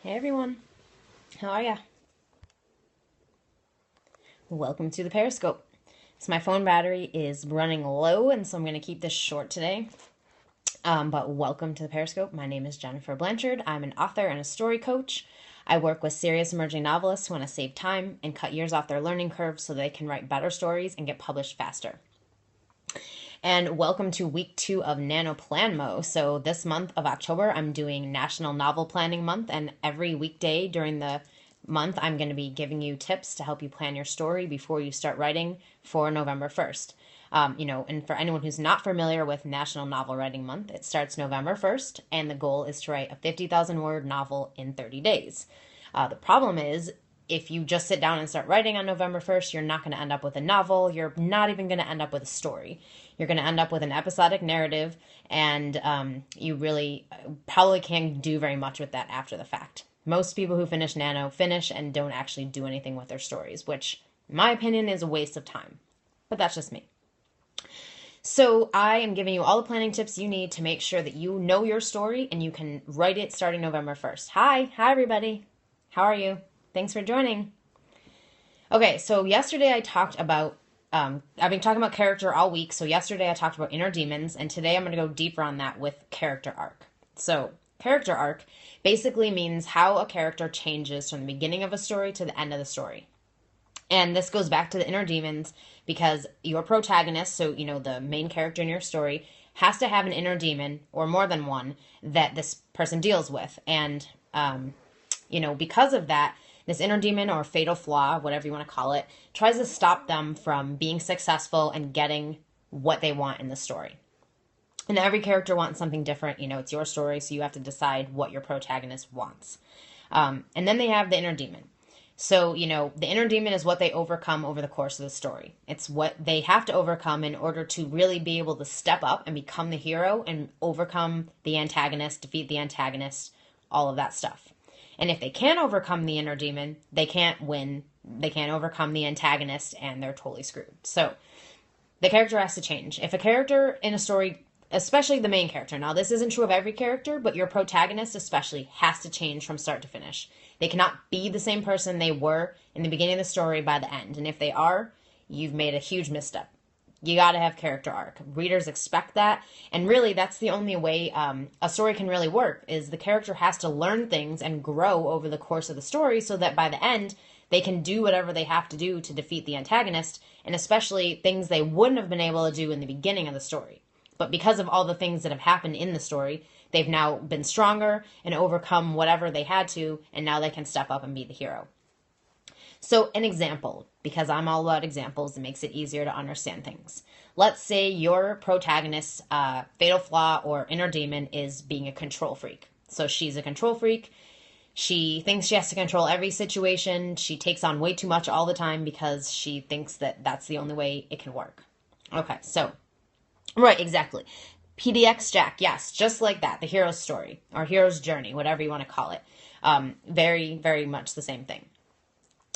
Hey everyone, how are ya? Welcome to the Periscope. So my phone battery is running low, and so I'm going to keep this short today. But welcome to the Periscope. My name is Jennifer Blanchard. I'm an author and a story coach. I work with serious emerging novelists who want to save time and cut years off their learning curve so they can write better stories and get published faster. And welcome to week 2 of NaNoPlanMo. So this month of October, I'm doing National Novel Planning Month, and every weekday during the month, I'm going to be giving you tips to help you plan your story before you start writing for November 1st. And for anyone who's not familiar with National Novel Writing Month, it starts November 1st, and the goal is to write a 50,000 word novel in 30 days. The problem is, if you just sit down and start writing on November 1st, you're not going to end up with a novel. You're not even going to end up with a story. You're going to end up with an episodic narrative, and you really probably can't do very much with that after the fact. Most people who finish Nano finish and don't actually do anything with their stories, which, in my opinion, is a waste of time. But that's just me. So I am giving you all the planning tips you need to make sure that you know your story and you can write it starting November 1st. Hi everybody. How are you? Thanks for joining. Okay, so yesterday I talked about, I've been talking about character all week. So yesterday I talked about inner demons, and today I'm going to go deeper on that with character arc. So character arc basically means how a character changes from the beginning of a story to the end of the story. And this goes back to the inner demons because your protagonist, so the main character in your story, has to have an inner demon or more than one that this person deals with. And, because of that, this inner demon or fatal flaw, whatever you want to call it, tries to stop them from being successful and getting what they want in the story. And every character wants something different. It's your story, so you have to decide what your protagonist wants. And then they have the inner demon. So, the inner demon is what they overcome over the course of the story. It's what they have to overcome in order to really be able to step up and become the hero and overcome the antagonist, defeat the antagonist, all of that stuff. And if they can't overcome the inner demon, they can't win. They can't overcome the antagonist, and they're totally screwed. So the character has to change. If a character in a story, especially the main character, now this isn't true of every character, but your protagonist especially has to change from start to finish. They cannot be the same person they were in the beginning of the story by the end. And if they are, you've made a huge misstep. You got to have character arc. Readers expect that. And really, that's the only way a story can really work, is the character has to learn things and grow over the course of the story so that by the end, they can do whatever they have to do to defeat the antagonist, and especially things they wouldn't have been able to do in the beginning of the story. But because of all the things that have happened in the story, they've now been stronger and overcome whatever they had to, and now they can step up and be the hero. So an example, because I'm all about examples, it makes it easier to understand things. Let's say your protagonist's fatal flaw or inner demon is being a control freak. So she's a control freak. She thinks she has to control every situation. She takes on way too much all the time because she thinks that that's the only way it can work. Okay, so, right, exactly. PDX Jack, yes, just like that. The hero's story or hero's journey, whatever you want to call it. Very, very much the same thing.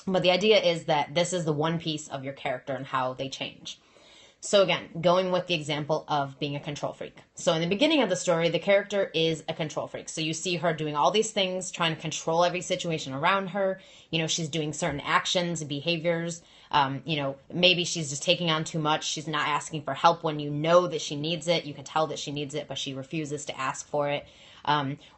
But the idea is that this is the one piece of your character and how they change. So again, going with the example of being a control freak. So in the beginning of the story, the character is a control freak. So you see her doing all these things, trying to control every situation around her. She's doing certain actions and behaviors. Maybe she's just taking on too much. She's not asking for help when you know that she needs it. You can tell that she needs it, but she refuses to ask for it.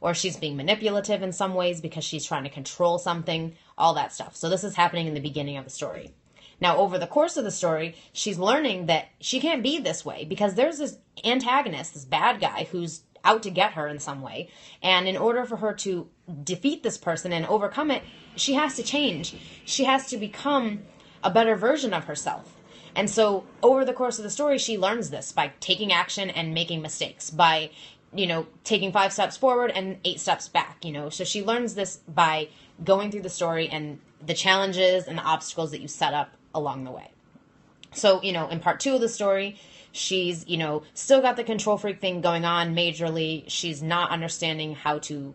Or she's being manipulative in some ways because she's trying to control something, all that stuff. So this is happening in the beginning of the story. Now, over the course of the story, she's learning that she can't be this way because there's this antagonist, this bad guy who's out to get her in some way. And in order for her to defeat this person and overcome it, she has to change. She has to become a better version of herself. And so over the course of the story, she learns this by taking action and making mistakes, by taking 5 steps forward and 8 steps back, So she learns this by going through the story and the challenges and the obstacles that you set up along the way. So, in part 2 of the story, she's, still got the control freak thing going on majorly. She's not understanding how to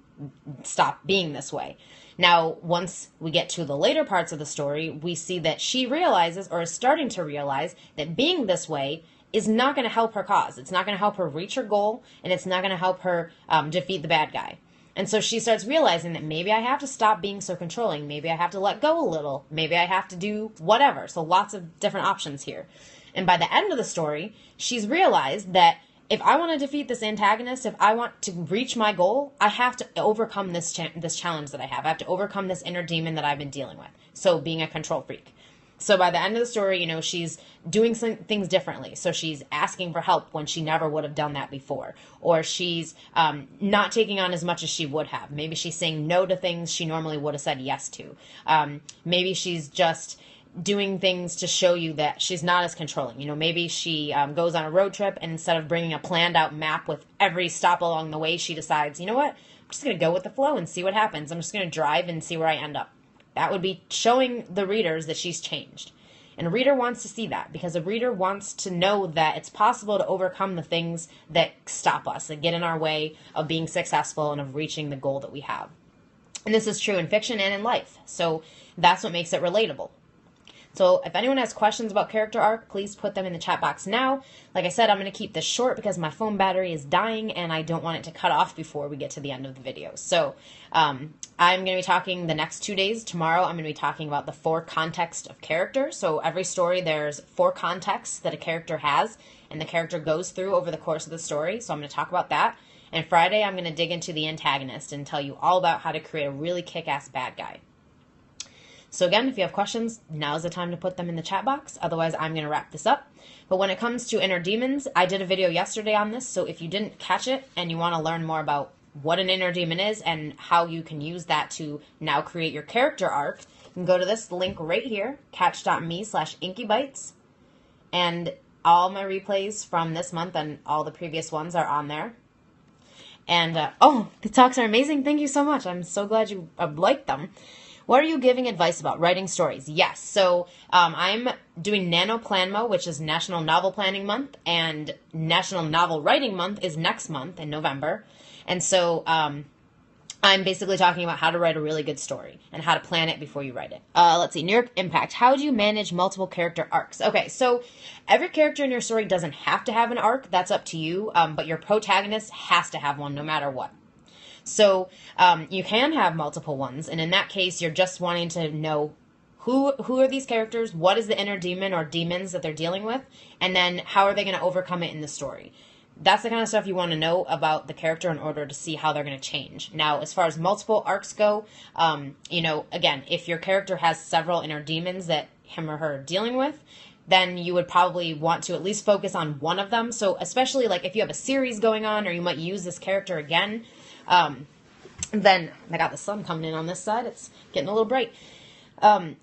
stop being this way. Now, once we get to the later parts of the story, we see that she realizes, or is starting to realize, that being this way is not going to help her cause. It's not going to help her reach her goal, and it's not going to help her defeat the bad guy. And so she starts realizing that maybe I have to stop being so controlling. Maybe I have to let go a little. Maybe I have to do whatever. So lots of different options here. And by the end of the story, she's realized that if I want to defeat this antagonist, if I want to reach my goal, I have to overcome this challenge that I have. I have to overcome this inner demon that I've been dealing with. So being a control freak. So by the end of the story, you know, she's doing some things differently. So she's asking for help when she never would have done that before. Or she's not taking on as much as she would have. Maybe she's saying no to things she normally would have said yes to. Maybe she's just doing things to show you that she's not as controlling. You know, maybe she goes on a road trip, and instead of bringing a planned out map with every stop along the way, she decides, you know what, I'm just going to go with the flow and see what happens. I'm just going to drive and see where I end up. That would be showing the readers that she's changed. And a reader wants to see that, because a reader wants to know that it's possible to overcome the things that stop us, that get in our way of being successful and of reaching the goal that we have. And this is true in fiction and in life. So that's what makes it relatable. So if anyone has questions about character arc, please put them in the chat box now. Like I said, I'm going to keep this short because my phone battery is dying and I don't want it to cut off before we get to the end of the video. So I'm going to be talking the next 2 days. Tomorrow I'm going to be talking about the 4 contexts of character. So every story there's 4 contexts that a character has and the character goes through over the course of the story. So I'm going to talk about that. And Friday I'm going to dig into the antagonist and tell you all about how to create a really kick-ass bad guy. So again, if you have questions, now's the time to put them in the chat box. Otherwise, I'm going to wrap this up. But when it comes to inner demons, I did a video yesterday on this. So if you didn't catch it and you want to learn more about what an inner demon is and how you can use that to now create your character arc, you can go to this link right here, catch.me/inkybytes. And all my replays from this month and all the previous ones are on there. And, oh, the talks are amazing. Thank you so much. I'm so glad you liked them. What are you giving advice about? Writing stories. Yes. So I'm doing NaNoPlanMo, which is National Novel Planning Month, and National Novel Writing Month is next month in November. And so I'm basically talking about how to write a really good story and how to plan it before you write it. Let's see. New York Impact. How do you manage multiple character arcs? Okay, so every character in your story doesn't have to have an arc. That's up to you. But your protagonist has to have one no matter what. So you can have multiple ones, and in that case, you're just wanting to know who are these characters, what is the inner demon or demons that they're dealing with, and then how are they going to overcome it in the story. That's the kind of stuff you want to know about the character in order to see how they're going to change. Now, as far as multiple arcs go, you know, again, if your character has several inner demons that him or her are dealing with, then you would probably want to at least focus on one of them. So especially like if you have a series going on or you might use this character again, then I got the sun coming in on this side. It's getting a little bright.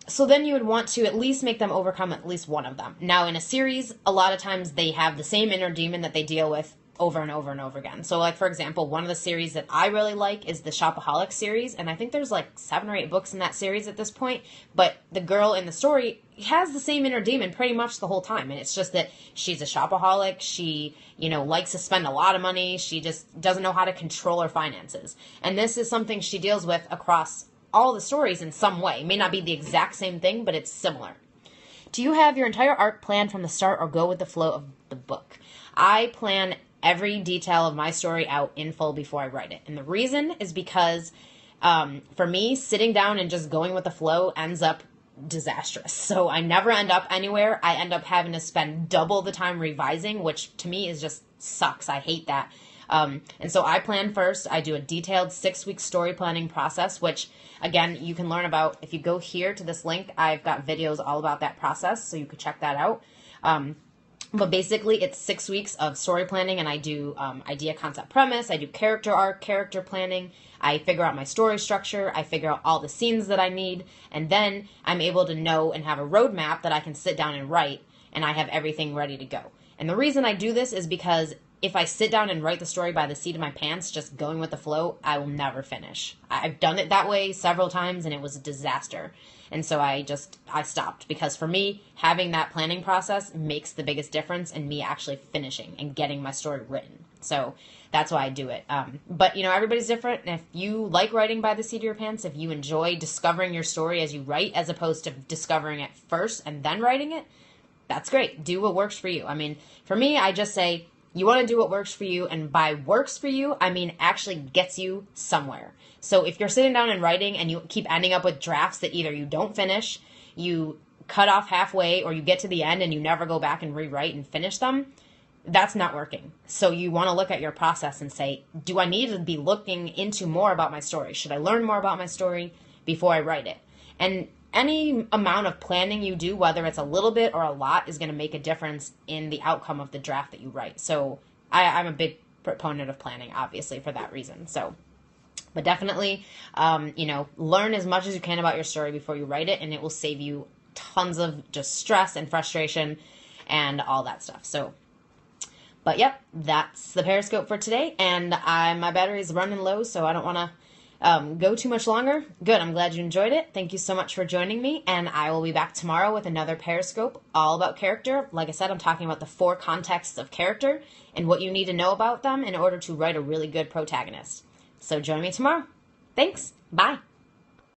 So then you would want to at least make them overcome at least one of them. Now in a series, a lot of times they have the same inner demon that they deal with over and over and over again. So like, for example, one of the series that I really like is the Shopaholic series. And I think there's like 7 or 8 books in that series at this point. But the girl in the story has the same inner demon pretty much the whole time. And it's just that she's a shopaholic. She, you know, likes to spend a lot of money. She just doesn't know how to control her finances. And this is something she deals with across all the stories in some way. It may not be the exact same thing, but it's similar. Do you have your entire arc planned from the start or go with the flow of the book? I plan every detail of my story out in full before I write it. And the reason is because for me, sitting down and just going with the flow ends up disastrous. So I never end up anywhere. I end up having to spend double the time revising, which to me is just sucks. I hate that. And so I plan first. I do a detailed 6-week story planning process, which again, you can learn about if you go here to this link. I've got videos all about that process, so you could check that out. But basically, it's 6 weeks of story planning, and I do idea, concept, premise. I do character arc, character planning. I figure out my story structure. I figure out all the scenes that I need, and then I'm able to know and have a roadmap that I can sit down and write, and I have everything ready to go. And the reason I do this is because if I sit down and write the story by the seat of my pants, just going with the flow, I will never finish. I've done it that way several times, and it was a disaster. And so I stopped, because for me, having that planning process makes the biggest difference in me actually finishing and getting my story written. So that's why I do it. But, you know, everybody's different. And if you like writing by the seat of your pants, if you enjoy discovering your story as you write, as opposed to discovering it first and then writing it, that's great. Do what works for you. I mean, for me, I just say, You want to do what works for you, and by works for you, I mean actually gets you somewhere. So if you're sitting down and writing and you keep ending up with drafts that either you don't finish, you cut off halfway, or you get to the end and you never go back and rewrite and finish them, that's not working. So you want to look at your process and say, do I need to be looking into more about my story? Should I learn more about my story before I write it? And any amount of planning you do, whether it's a little bit or a lot, is going to make a difference in the outcome of the draft that you write. So I'm a big proponent of planning, obviously, for that reason. So, but definitely, learn as much as you can about your story before you write it, and it will save you tons of just stress and frustration and all that stuff. So, but yep, that's the Periscope for today, and my battery is running low, so I don't want to go too much longer. Good, I'm glad you enjoyed it. Thank you so much for joining me, and I will be back tomorrow with another Periscope all about character. Like I said, I'm talking about the 4 contexts of character and what you need to know about them in order to write a really good protagonist. So join me tomorrow. Thanks. Bye.